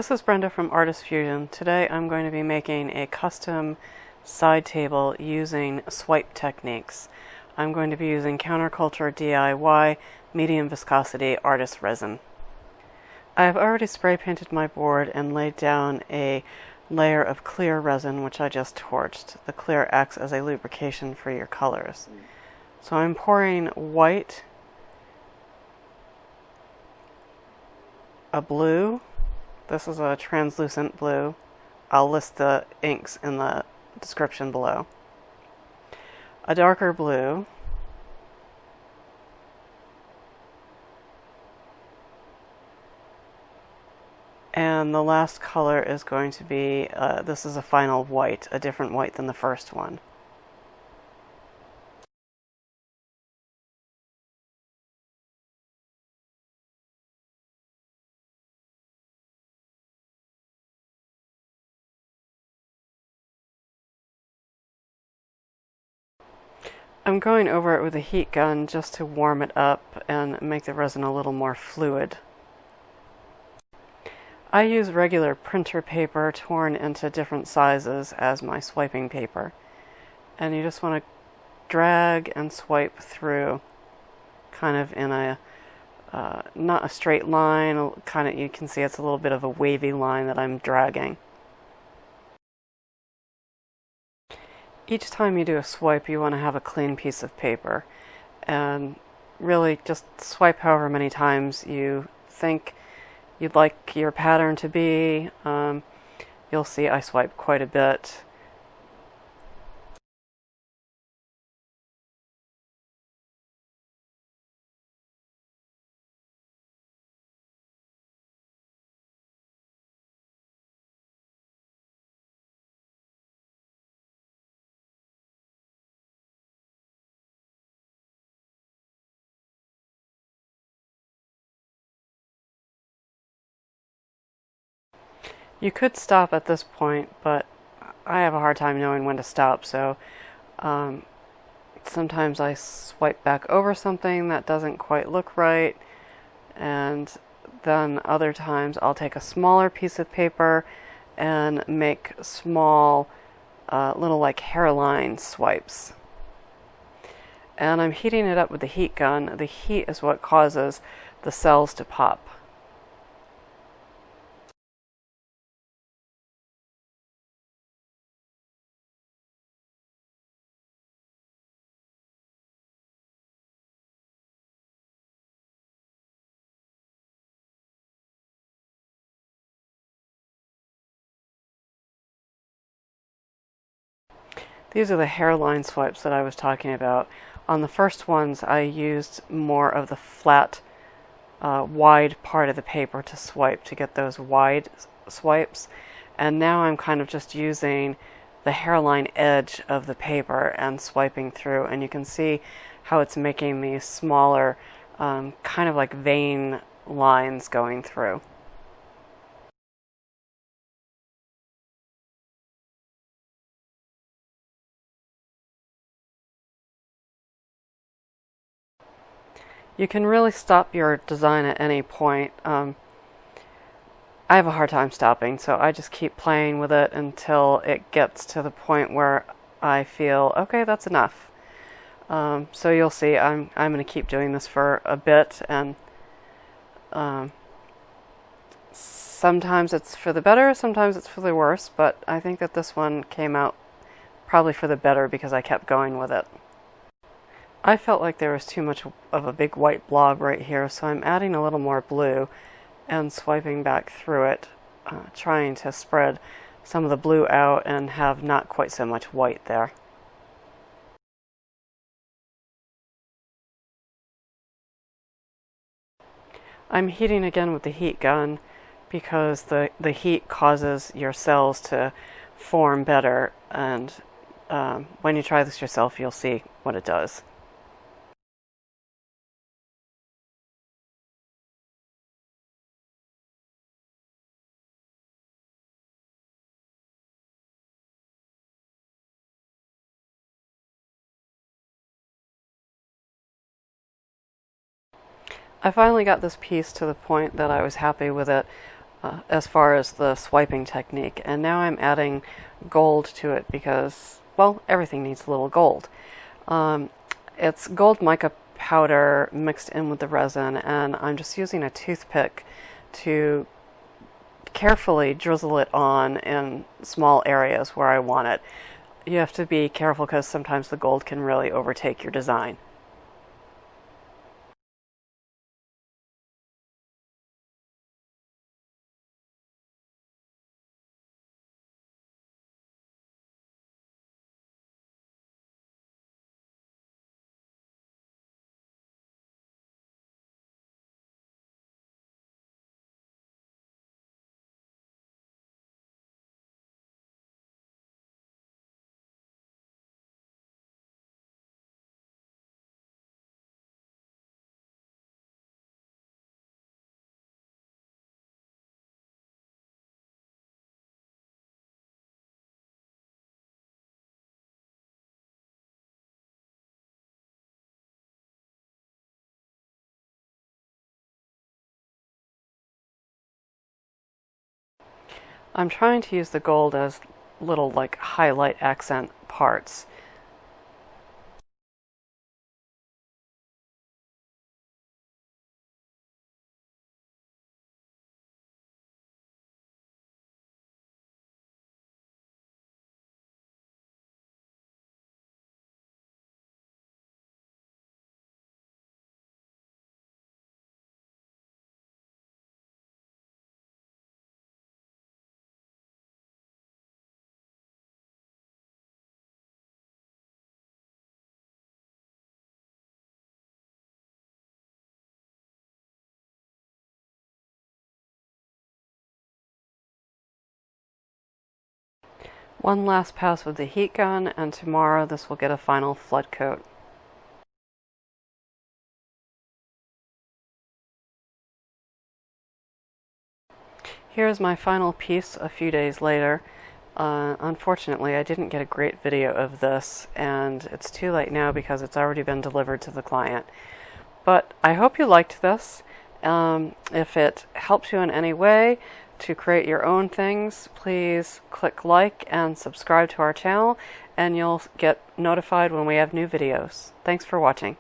This is Brenda from Artist Fusion. Today I'm going to be making a custom side table using swipe techniques. I'm going to be using Counterculture DIY medium viscosity artist resin. I have already spray painted my board and laid down a layer of clear resin which I just torched. The clear acts as a lubrication for your colors. So I'm pouring white, a blue. This is a translucent blue. I'll list the inks in the description below. A darker blue. And the last color is going to be, this is a final white, a different white than the first one. I'm going over it with a heat gun just to warm it up and make the resin a little more fluid. I use regular printer paper torn into different sizes as my swiping paper. And you just want to drag and swipe through kind of in a, not a straight line, kind of, you can see it's a little bit of a wavy line that I'm dragging. Each time you do a swipe, you want to have a clean piece of paper, and really just swipe however many times you think you'd like your pattern to be. You'll see I swipe quite a bit. You could stop at this point, but I have a hard time knowing when to stop, so sometimes I swipe back over something that doesn't quite look right, and then other times I'll take a smaller piece of paper and make small little like hairline swipes. And I'm heating it up with the heat gun. The heat is what causes the cells to pop. These are the hairline swipes that I was talking about. On the first ones, I used more of the flat, wide part of the paper to swipe to get those wide swipes. And now I'm kind of just using the hairline edge of the paper and swiping through. And you can see how it's making these smaller, kind of like vein lines going through. You can really stop your design at any point. I have a hard time stopping, so I just keep playing with it until it gets to the point where I feel, okay, that's enough. So you'll see I'm going to keep doing this for a bit, and sometimes it's for the better, sometimes it's for the worse, but I think that this one came out probably for the better because I kept going with it. I felt like there was too much of a big white blob right here, so I'm adding a little more blue and swiping back through it, trying to spread some of the blue out and have not quite so much white there. I'm heating again with the heat gun because the heat causes your cells to form better, and when you try this yourself, you'll see what it does. I finally got this piece to the point that I was happy with it. as far as the swiping technique. And now I'm adding gold to it because, well, everything needs a little gold. It's gold mica powder mixed in with the resin, and I'm just using a toothpick to carefully drizzle it on in small areas where I want it. You have to be careful because sometimes the gold can really overtake your design. I'm trying to use the gold as little like highlight accent parts. One last pass with the heat gun, and tomorrow this will get a final flood coat. Here's my final piece a few days later. Unfortunately, I didn't get a great video of this, and it's too late now because it's already been delivered to the client. But I hope you liked this. If it helps you in any way to create your own things, please click like and subscribe to our channel, and you'll get notified when we have new videos. Thanks for watching.